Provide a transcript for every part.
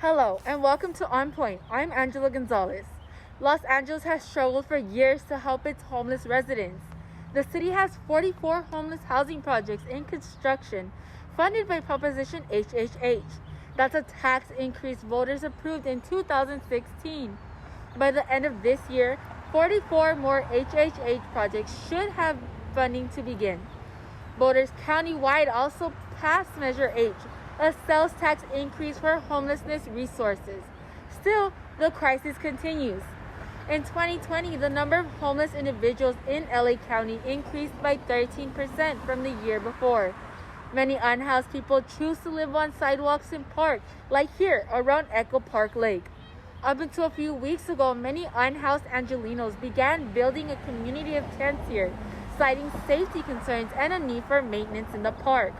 Hello, and welcome to On Point. I'm Angela Gonzalez. Los Angeles has struggled for years to help its homeless residents. The city has 44 homeless housing projects in construction, funded by Proposition HHH. That's a tax increase voters approved in 2016. By the end of this year, 44 more HHH projects should have funding to begin. Voters countywide also passed Measure H, a sales tax increase for homelessness resources. Still, the crisis continues. In 2020, the number of homeless individuals in LA County increased by 13% from the year before. Many unhoused people choose to live on sidewalks in parks, like here around Echo Park Lake. Up until a few weeks ago, many unhoused Angelinos began building a community of tents here, citing safety concerns and a need for maintenance in the park.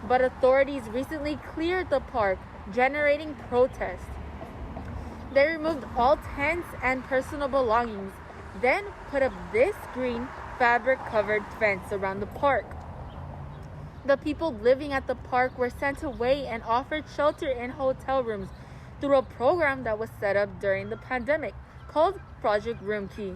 But authorities recently cleared the park, generating protests. They removed all tents and personal belongings, then put up this green fabric-covered fence around the park. The people living at the park were sent away and offered shelter in hotel rooms through a program that was set up during the pandemic called Project Room Key.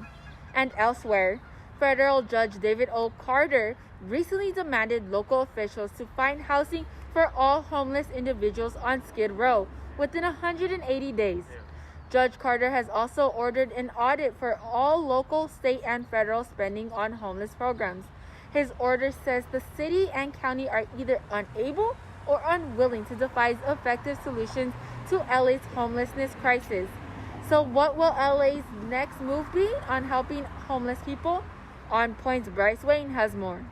And elsewhere, Federal Judge David O. Carter recently demanded local officials to find housing for all homeless individuals on Skid Row within 180 days. Judge Carter has also ordered an audit for all local, state, and federal spending on homeless programs. His order says the city and county are either unable or unwilling to devise effective solutions to LA's homelessness crisis. So what will LA's next move be on helping homeless people? On Point's Bryce Wayne has more.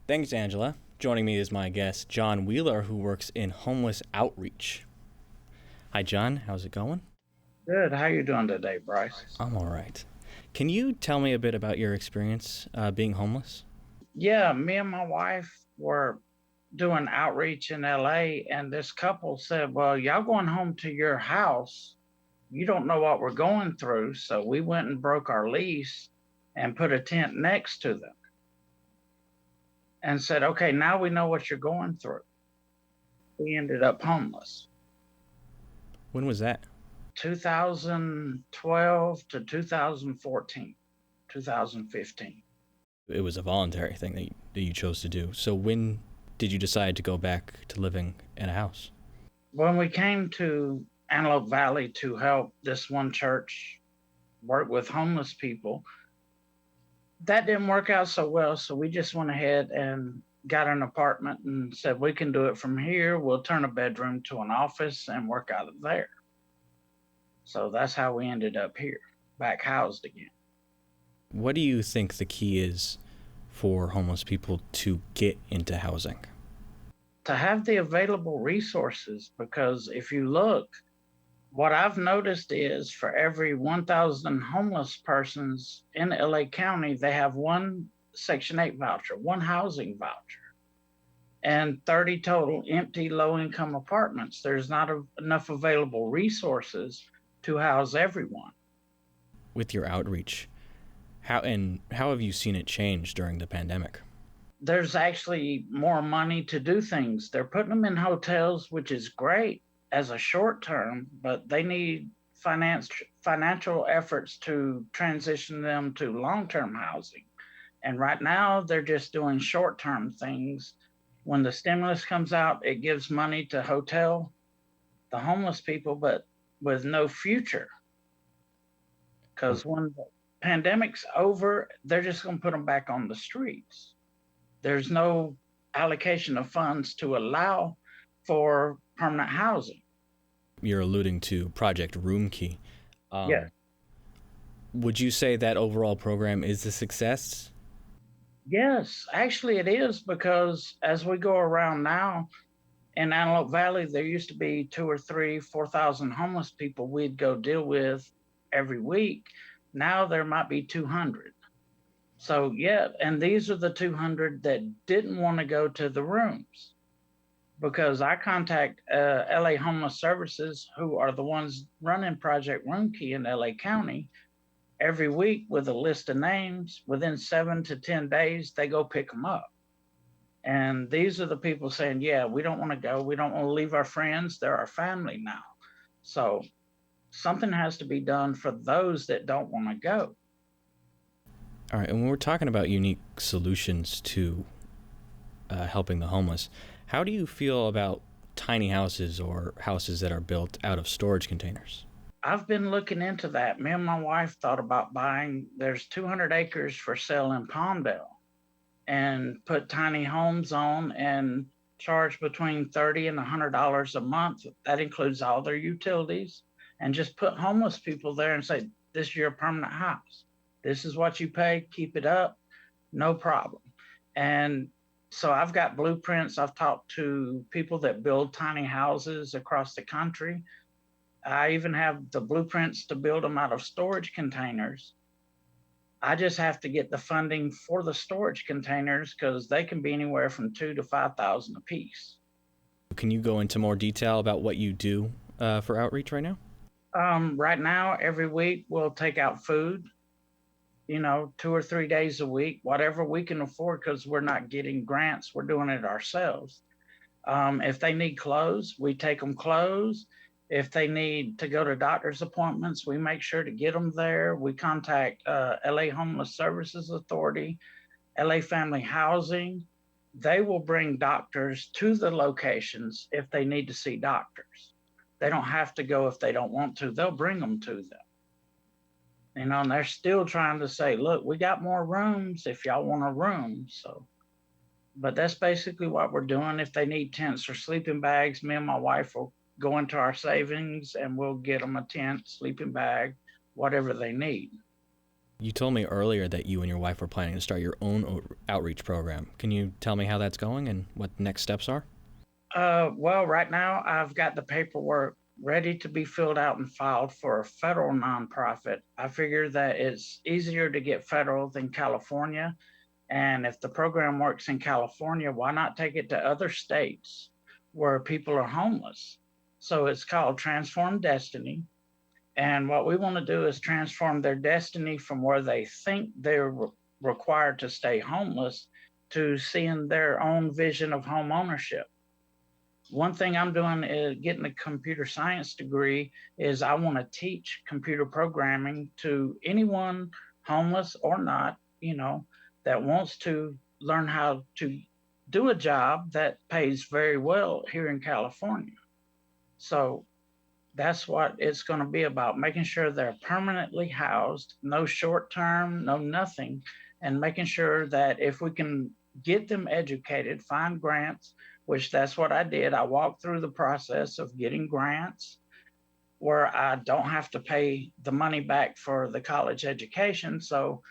Thanks, Angela. Joining me is my guest, John Wheeler, who works in homeless outreach. Hi, John. How's it going? Good. How you doing today, Bryce? I'm all right. Can you tell me a bit about your experience being homeless? Yeah, me and my wife were doing outreach in LA, and this couple said, well, y'all going home to your house. You don't know what we're going through. So we went and broke our lease and put a tent next to them and said, okay, now we know what you're going through. We ended up homeless. When was that? 2012 to 2014, 2015. It was a voluntary thing that you chose to do. So when did you decide to go back to living in a house? When we came to Antelope Valley to help this one church work with homeless people, that didn't work out so well. So we just went ahead and got an apartment and said, we can do it from here. We'll turn a bedroom to an office and work out of there. So that's how we ended up here, back housed again. What do you think the key is for homeless people to get into housing? To have the available resources, because if you look, what I've noticed is for every 1,000 homeless persons in LA County, they have one Section 8 voucher, one housing voucher, and 30 total empty low-income apartments. There's not enough available resources to house everyone. With your outreach, how have you seen it change during the pandemic? There's actually more money to do things. They're putting them in hotels, which is great as a short term, but they need financial efforts to transition them to long-term housing. And right now, they're just doing short-term things. When the stimulus comes out, it gives money to hotel the homeless people, but with no future. Because when the pandemic's over, they're just going to put them back on the streets. There's no allocation of funds to allow for permanent housing. You're alluding to Project Room Key. Yes. Would you say that overall program is a success? Yes, actually it is, because as we go around now in Antelope Valley, there used to be 2,000 or 3,000, 4,000 homeless people we'd go deal with every week. Now there might be 200. So yeah, and these are the 200 that didn't want to go to the rooms, because I contact LA Homeless Services, who are the ones running Project Room Key in LA County, every week with a list of names. Within 7 to 10 days, they go pick them up. And these are the people saying, yeah, we don't want to go. We don't want to leave our friends. They're our family now. So something has to be done for those that don't want to go. All right, and when we're talking about unique solutions to helping the homeless, how do you feel about tiny houses or houses that are built out of storage containers? I've been looking into that. Me and my wife thought about buying, there's 200 acres for sale in Palmdale, and put tiny homes on and charge between $30 and $100 a month. That includes all their utilities, and just put homeless people there and say, this is your permanent house. This is what you pay, keep it up, no problem. And so I've got blueprints. I've talked to people that build tiny houses across the country. I even have the blueprints to build them out of storage containers. I just have to get the funding for the storage containers because they can be anywhere from 2,000 to 5,000 a piece. Can you go into more detail about what you do for outreach right now? Right now, every week we'll take out food, 2 or 3 days a week, whatever we can afford, because we're not getting grants. We're doing it ourselves. If they need clothes, we take them clothes. If they need to go to doctor's appointments, we make sure to get them there. We contact LA Homeless Services Authority, LA Family Housing. They will bring doctors to the locations if they need to see doctors. They don't have to go if they don't want to. They'll bring them to them. And they're still trying to say, look, we got more rooms if y'all want a room. But that's basically what we're doing. If they need tents or sleeping bags, me and my wife will go into our savings and we'll get them a tent, sleeping bag, whatever they need. You told me earlier that you and your wife were planning to start your own outreach program. Can you tell me how that's going and what the next steps are? Well, right now I've got the paperwork ready to be filled out and filed for a federal nonprofit. I figure that it's easier to get federal than California. And if the program works in California, why not take it to other states where people are homeless? So it's called Transform Destiny. And what we want to do is transform their destiny from where they think they're required to stay homeless to seeing their own vision of home ownership. One thing I'm doing is getting a computer science degree. Is I want to teach computer programming to anyone, homeless or not, that wants to learn how to do a job that pays very well here in California. So that's what it's going to be about, making sure they're permanently housed, no short term, no nothing, and making sure that if we can get them educated, find grants, which that's what I did. I walked through the process of getting grants where I don't have to pay the money back for the college education. So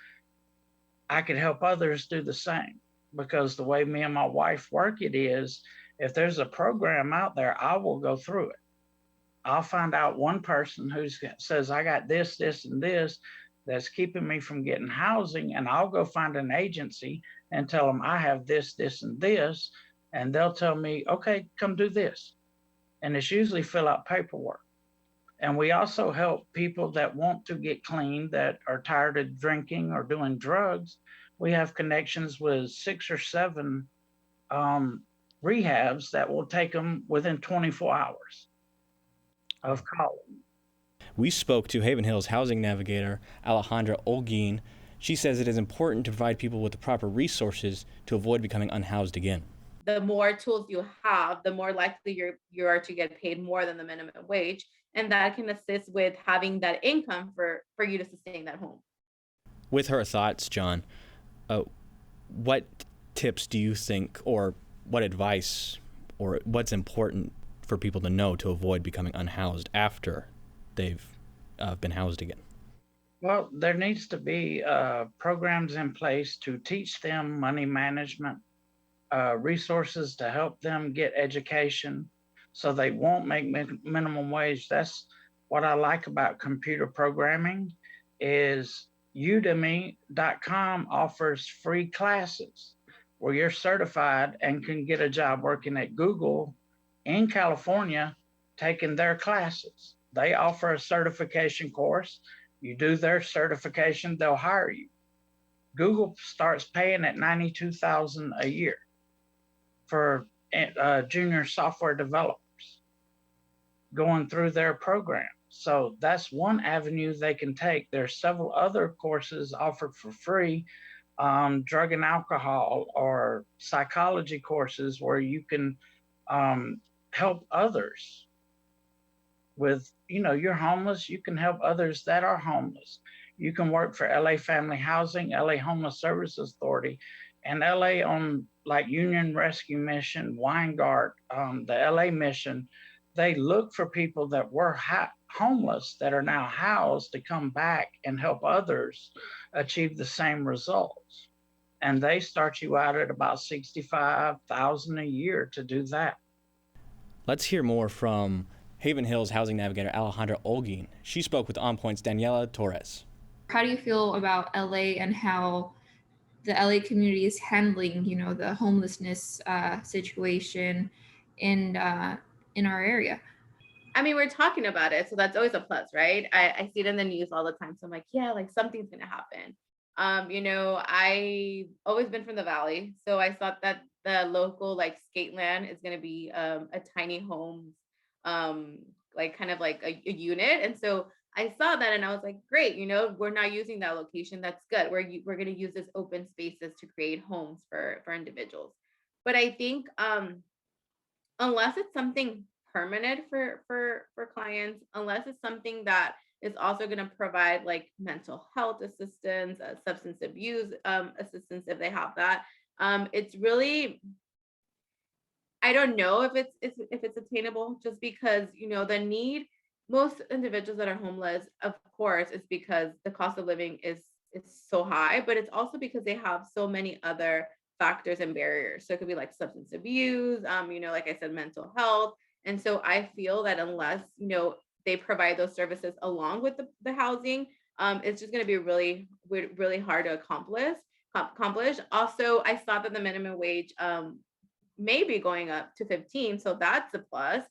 I could help others do the same, because the way me and my wife work it is, if there's a program out there, I will go through it. I'll find out one person who says, I got this, this, and this that's keeping me from getting housing. And I'll go find an agency and tell them I have this, this, and this. And they'll tell me, okay, come do this. And it's usually fill out paperwork. And we also help people that want to get clean, that are tired of drinking or doing drugs. We have connections with 6 or 7 rehabs that will take them within 24 hours of calling. We spoke to Haven Hills housing navigator Alejandra Olguin. She says it is important to provide people with the proper resources to avoid becoming unhoused again. The more tools you have, the more likely you are to get paid more than the minimum wage. And that can assist with having that income for you to sustain that home. With her thoughts, John, what tips do you think, or what advice, or what's important for people to know to avoid becoming unhoused after they've been housed again? Well, there needs to be programs in place to teach them money management, resources to help them get education so they won't make minimum wage. That's what I like about computer programming is udemy.com offers free classes where you're certified and can get a job working at Google in California, taking their classes. They offer a certification course. You do their certification, they'll hire you. Google starts paying at $92,000 a year for junior software developers. going through their program. So that's one avenue they can take. There's several other courses offered for free, drug and alcohol or psychology courses where you can help others with, you're homeless, you can help others that are homeless. You can work for LA Family Housing, LA Homeless Services Authority, and LA on like Union Rescue Mission, Weingart, the LA Mission. They look for people that were homeless that are now housed to come back and help others achieve the same results. And they start you out at about 65,000 a year to do that. Let's hear more from Haven Hills Housing Navigator Alejandra Olguin. She spoke with On Point's Daniela Torres. How do you feel about LA and how the LA community is handling, the homelessness situation in our area? I mean, we're talking about it, so that's always a plus, right? I see it in the news all the time, so I'm like, yeah, like something's gonna happen. I've always been from the Valley, so I thought that the local like skate land is gonna be a tiny home, like kind of like a unit, and so I saw that and I was like, great, we're not using that location. That's good. We're gonna use this open spaces to create homes for individuals. But I think unless it's something permanent for clients, unless it's something that is also going to provide like mental health assistance, substance abuse assistance if they have that, it's really, I don't know if it's attainable, just because the need, most individuals that are homeless, of course, is because the cost of living is so high, but it's also because they have so many other factors and barriers. So it could be like substance abuse, like I said, mental health. And so I feel that unless, they provide those services along with the housing, it's just going to be really, really hard to accomplish. Also, I saw that the minimum wage may be going up to 15, so that's a plus.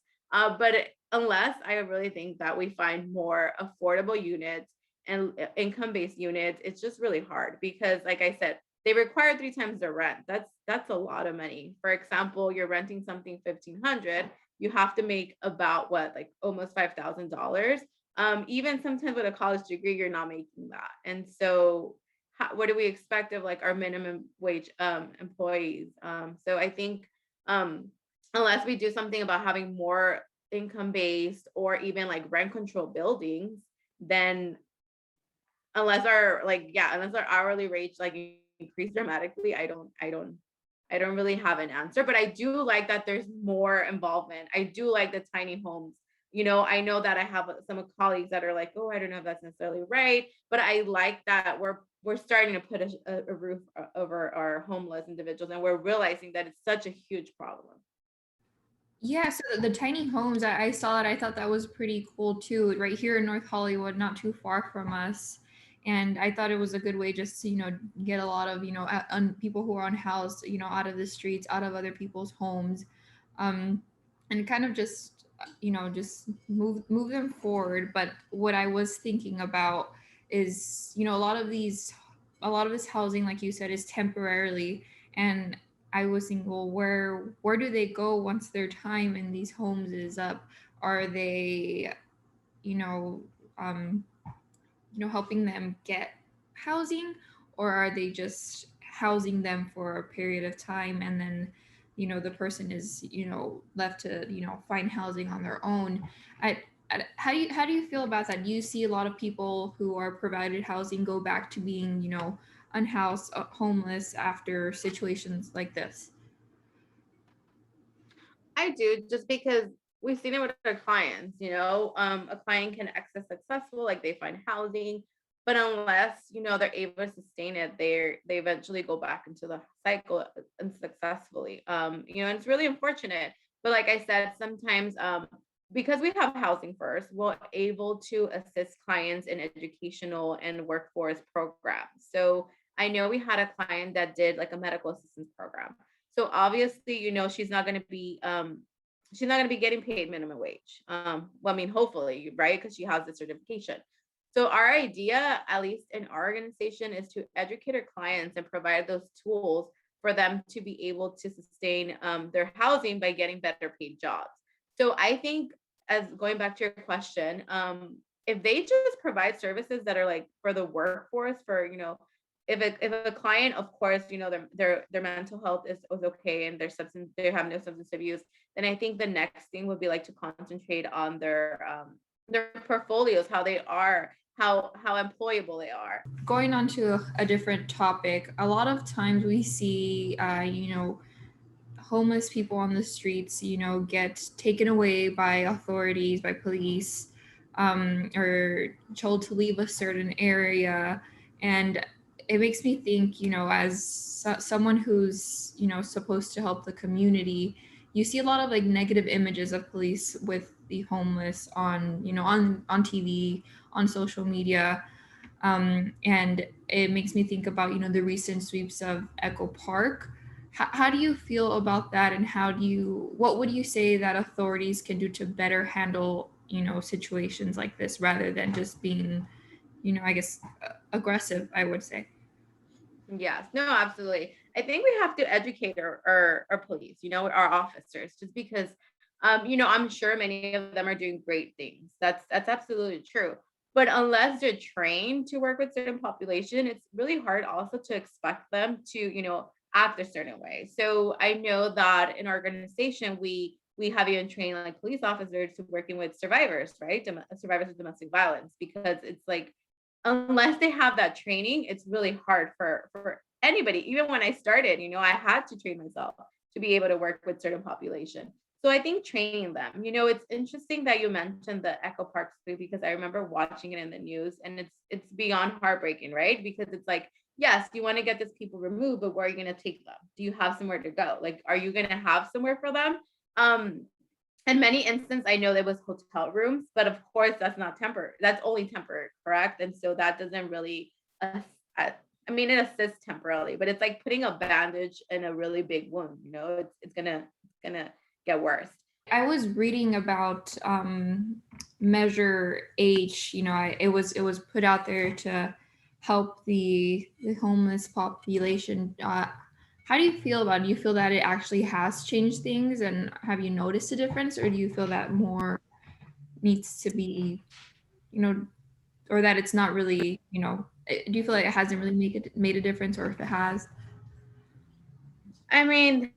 Unless I really think that we find more affordable units and income-based units, it's just really hard because, like I said, they require 3 times the rent. That's a lot of money. For example, you're renting something $1,500, you have to make about like almost $5,000. Even sometimes with a college degree, you're not making that. And so, what do we expect of like our minimum wage employees? So I think unless we do something about having more income-based or even like rent control buildings, then unless our hourly rates like increase dramatically, I don't really have an answer. But I do like that there's more involvement. I do like the tiny homes. I know that I have some colleagues that are like, oh, I don't know if that's necessarily right, but I like that we're starting to put a roof over our homeless individuals, and we're realizing that it's such a huge problem. Yeah, so the tiny homes, I saw it. I thought that was pretty cool too. Right here in North Hollywood, not too far from us. And I thought it was a good way just to, get a lot of, people who are unhoused, out of the streets, out of other people's homes. And kind of just, just move them forward. But what I was thinking about is, a lot of this housing, like you said, is temporarily. And I was thinking, well, where do they go once their time in these homes is up? Are they, you know, um, helping them get housing, or are they just housing them for a period of time and then, the person is, left to, find housing on their own? How do you feel about that? Do you see a lot of people who are provided housing go back to being, unhoused, homeless after situations like this? I do, just because we've seen it with our clients, a client can exit successful, like they find housing, but unless, they're able to sustain it, they eventually go back into the cycle unsuccessfully. And it's really unfortunate. But like I said, sometimes because we have housing first, we're able to assist clients in educational and workforce programs. So I know we had a client that did like a medical assistance program. So obviously, she's not going to be getting paid minimum wage. Well, I mean, hopefully, right? Because she has the certification. So our idea, at least in our organization, is to educate our clients and provide those tools for them to be able to sustain their housing by getting better paid jobs. So I think as going back to your question, if they just provide services that are like for the workforce, for if a client, of course, their mental health is okay and they have no substance abuse, then I think the next thing would be like to concentrate on their portfolios, how they are, how employable they are. Going on to a different topic, a lot of times we see, homeless people on the streets, get taken away by authorities, by police, or told to leave a certain area. And it makes me think, as someone who's, supposed to help the community, you see a lot of like negative images of police with the homeless on, on TV, on social media. And it makes me think about, the recent sweeps of Echo Park. How do you feel about that, and what would you say that authorities can do to better handle, situations like this rather than just being, I guess, aggressive, I would say? Yes, no, absolutely. I think we have to educate our police, our officers, just because, I'm sure many of them are doing great things. That's absolutely true. But unless they're trained to work with certain population, it's really hard also to expect them to, act a certain way. So I know that in our organization, we have even trained like police officers to working with survivors, right? Survivors of domestic violence, because it's like, unless they have that training, it's really hard for anybody. Even when I started, I had to train myself to be able to work with certain population. So I think training them, it's interesting that you mentioned the Echo Park School, because I remember watching it in the news, and it's beyond heartbreaking, right? Because it's like, yes, you want to get these people removed, but where are you going to take them? Do you have somewhere to go? Like, are you going to have somewhere for them? In many instances, I know there was hotel rooms, but of course that's not temporary. That's only temporary, correct? And so that doesn't really, I mean, it assists temporarily, but it's like putting a bandage in a really big wound. It's gonna get worse. I was reading about Measure H. It was put out there to help the homeless population. How do you feel about it? Do you feel that it actually has changed things, and have you noticed a difference, or do you feel that more needs to be, or that it's not really, do you feel like it hasn't really made a difference, or if it has? I mean,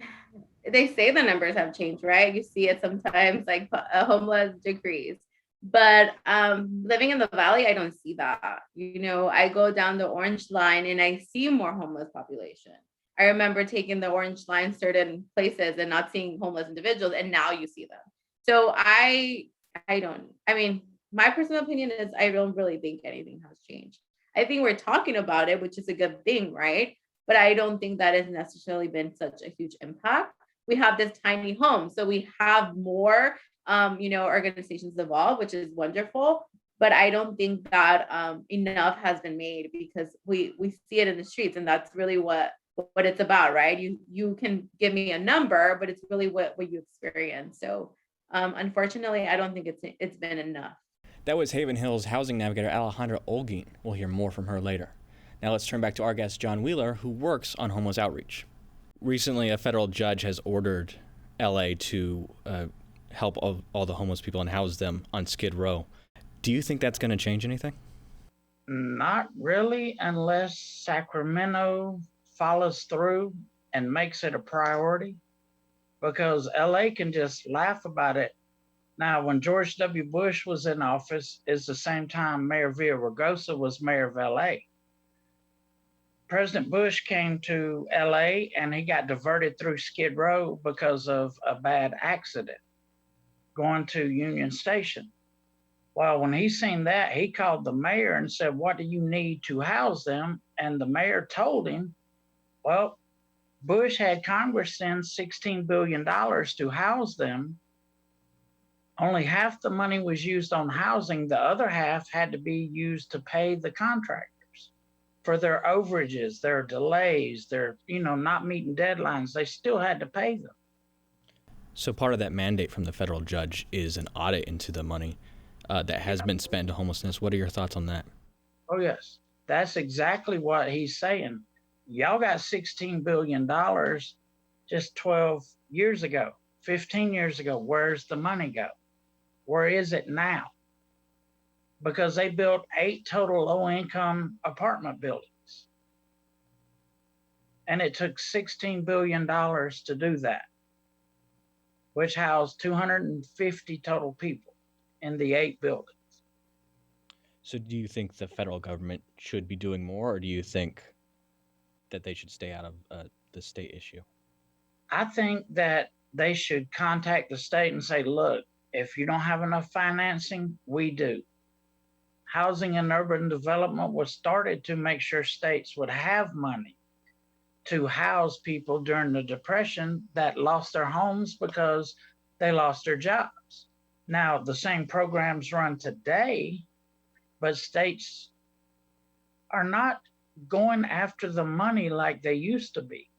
they say the numbers have changed, right? You see it sometimes, like a homeless decrease. But living in the valley, I don't see that. I go down the orange line and I see more homeless population. I remember taking the orange line certain places and not seeing homeless individuals, and now you see them. So I mean, my personal opinion is I don't really think anything has changed. I think we're talking about it, which is a good thing, right? But I don't think that has necessarily been such a huge impact. We have this tiny home, so we have more organizations involved, which is wonderful. But I don't think that enough has been made, because we see it in the streets, and that's really what it's about, right? You can give me a number, but it's really what you experience. So unfortunately, I don't think it's been enough. That was Haven Hills housing navigator Alejandra Olguin. We'll hear more from her later. Now let's turn back to our guest, John Wheeler, who works on homeless outreach. Recently, a federal judge has ordered LA to help all the homeless people and house them on Skid Row. Do you think that's going to change anything? Not really, unless Sacramento follows through and makes it a priority, because LA can just laugh about it. Now, when George W. Bush was in office, is the same time Mayor Villaraigosa was mayor of LA. President Bush came to LA and he got diverted through Skid Row because of a bad accident going to Union Station. Well, when he seen that, he called the mayor and said, "What do you need to house them?" And the mayor told him, well, Bush had Congress send $16 billion to house them. Only half the money was used on housing. The other half had to be used to pay the contractors for their overages, their delays, their, not meeting deadlines. They still had to pay them. So part of that mandate from the federal judge is an audit into the money that has been spent to homelessness. What are your thoughts on that? Oh, yes. That's exactly what he's saying. Y'all got $16 billion just 12 years ago, 15 years ago. Where's the money go? Where is it now? Because they built 8 total low-income apartment buildings. And it took $16 billion to do that, which housed 250 total people in the 8 buildings. So do you think the federal government should be doing more, or do you think that they should stay out of the state issue? I think that they should contact the state and say, look, if you don't have enough financing, we do. Housing and urban development was started to make sure states would have money to house people during the Depression that lost their homes because they lost their jobs. Now, the same programs run today, but states are not going after the money like they used to be.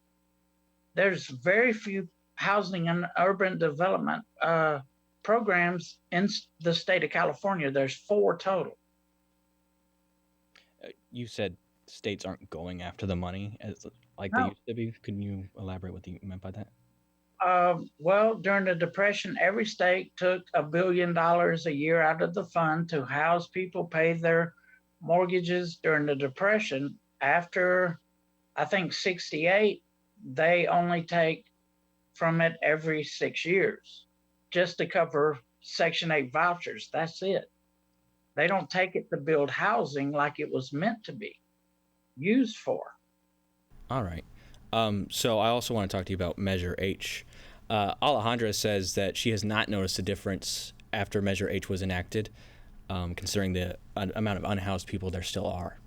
There's very few housing and urban development programs in the state of California. There's 4 total. You said states aren't going after the money like No. they used to be. Can you elaborate what you meant by that? Well, during the Depression, every state took $1 billion a year out of the fund to house people, pay their mortgages during the Depression. After, I think, 68, they only take from it every 6 years just to cover Section 8 vouchers. That's it. They don't take it to build housing like it was meant to be used for. All right. So I also want to talk to you about Measure H. Alejandra says that she has not noticed a difference after Measure H was enacted, considering the amount of unhoused people there still are.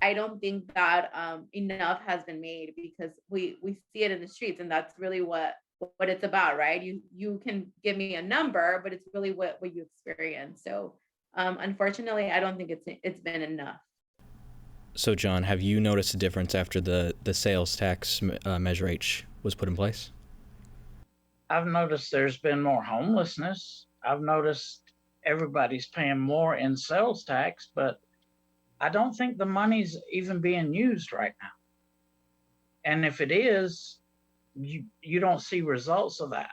I don't think that enough has been made, because we see it in the streets, and that's really what it's about, right? You can give me a number, but it's really what you experience. So unfortunately, I don't think it's been enough. So John, have you noticed a difference after the sales tax Measure H was put in place? I've noticed there's been more homelessness. I've noticed everybody's paying more in sales tax, but I don't think the money's even being used right now. And if it is, you don't see results of that.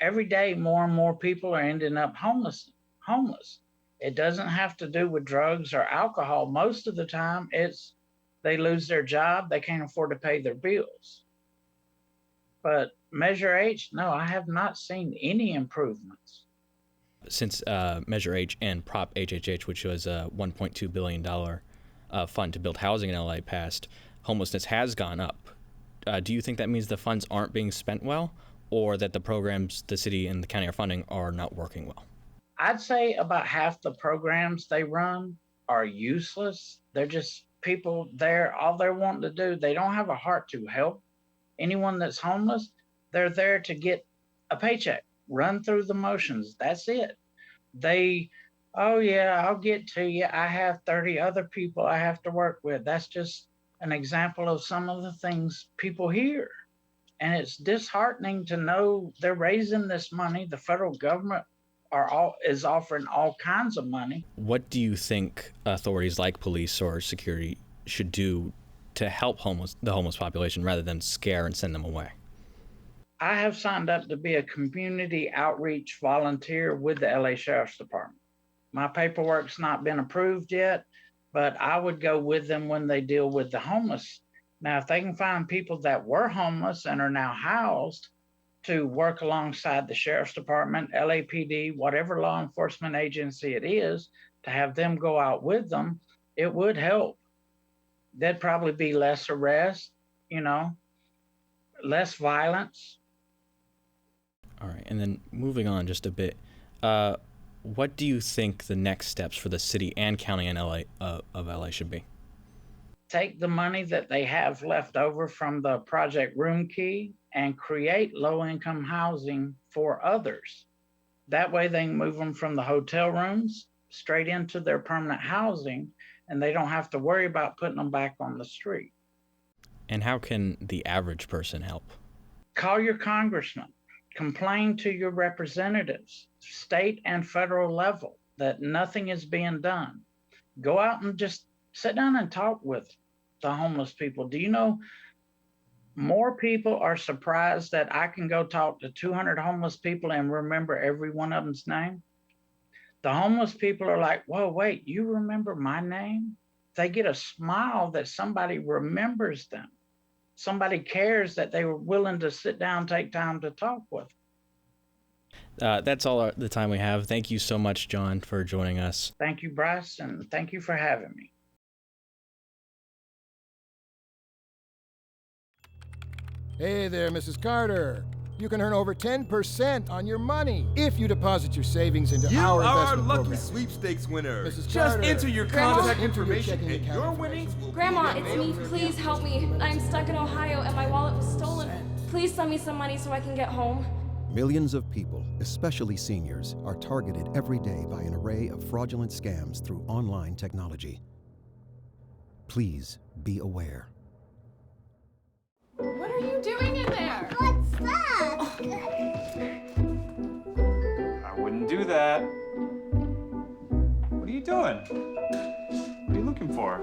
Every day, more and more people are ending up homeless. It doesn't have to do with drugs or alcohol. Most of the time, it's they lose their job, they can't afford to pay their bills. But Measure H, no, I have not seen any improvements. Since Measure H and Prop HHH, which was a $1.2 billion fund to build housing in LA, passed, homelessness has gone up. Do you think that means the funds aren't being spent well, or that the programs the city and the county are funding are not working well? I'd say about half the programs they run are useless. They're just people there, all they're wanting to do, they don't have a heart to help anyone that's homeless. They're there to get a paycheck, run through the motions. That's it. Oh yeah, I'll get to you. I have 30 other people I have to work with. That's just an example of some of the things people hear. And it's disheartening to know they're raising this money. The federal government is offering all kinds of money. What do you think authorities like police or security should do to help the homeless population rather than scare and send them away? I have signed up to be a community outreach volunteer with the LA Sheriff's Department. My paperwork's not been approved yet, but I would go with them when they deal with the homeless. Now, if they can find people that were homeless and are now housed to work alongside the Sheriff's Department, LAPD, whatever law enforcement agency it is, to have them go out with them, it would help. There'd probably be less arrests, less violence. All right, and then moving on just a bit, what do you think the next steps for the city and county in LA of LA should be? Take the money that they have left over from the Project Room Key and create low-income housing for others. That way they can move them from the hotel rooms straight into their permanent housing, and they don't have to worry about putting them back on the street. And how can the average person help? Call your congressman, complain to your representatives, state and federal level, that nothing is being done. Go out and just sit down and talk with the homeless people. Do you know More people are surprised that I can go talk to 200 homeless people and remember every one of them's name. The homeless people are like, whoa, wait, you remember my name? They get a smile that somebody remembers them. Somebody cares that they were willing to sit down, take time to talk with. That's all the time we have. Thank you so much, John, for joining us. Thank you, Bryce, and thank you for having me. Hey there, Mrs. Carter. You can earn over 10% on your money if you deposit your savings into our investment lucky program. sweepstakes winner. Mrs. Just Carter, enter your Grandma? contact Enter your information checking and account your information. winnings will Grandma, be it's mailed me. to Please you. help me. I'm stuck in Ohio and my wallet was stolen. Please send me some money so I can get home. Millions of people, especially seniors, are targeted every day by an array of fraudulent scams through online technology. Please be aware. What are you doing in there? What's that? I wouldn't do that. What are you doing? What are you looking for?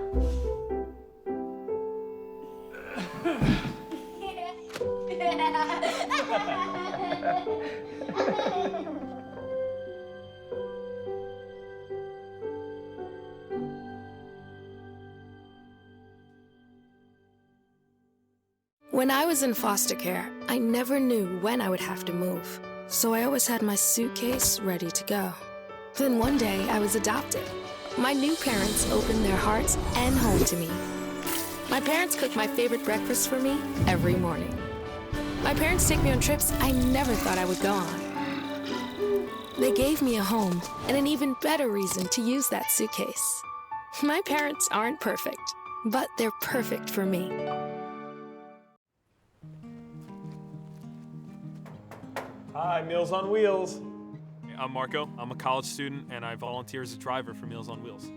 When I was in foster care, I never knew when I would have to move, so I always had my suitcase ready to go. Then one day, I was adopted. My new parents opened their hearts and home to me. My parents cook my favorite breakfast for me every morning. My parents take me on trips I never thought I would go on. They gave me a home and an even better reason to use that suitcase. My parents aren't perfect, but they're perfect for me. Hi, Meals on Wheels. I'm Marco. I'm a college student and I volunteer as a driver for Meals on Wheels.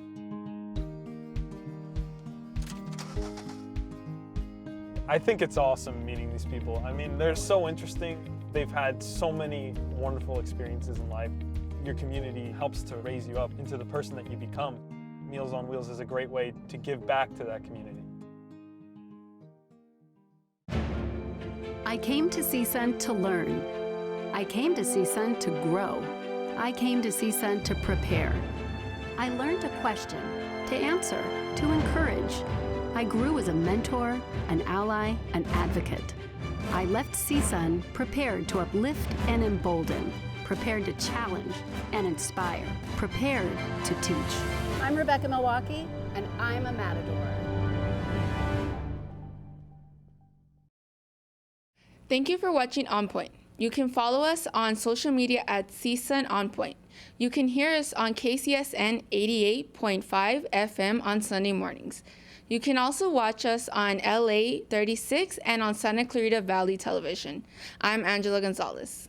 I think it's awesome meeting these people. I mean, they're so interesting. They've had so many wonderful experiences in life. Your community helps to raise you up into the person that you become. Meals on Wheels is a great way to give back to that community. I came to CSUN to learn. I came to CSUN to grow. I came to CSUN to prepare. I learned to question, to answer, to encourage. I grew as a mentor, an ally, an advocate. I left CSUN prepared to uplift and embolden, prepared to challenge and inspire, prepared to teach. I'm Rebecca Milwaukee, and I'm a Matador. Thank you for watching On Point. You can follow us on social media at CSUN On Point. You can hear us on KCSN 88.5 FM on Sunday mornings. You can also watch us on LA 36 and on Santa Clarita Valley Television. I'm Angela Gonzalez.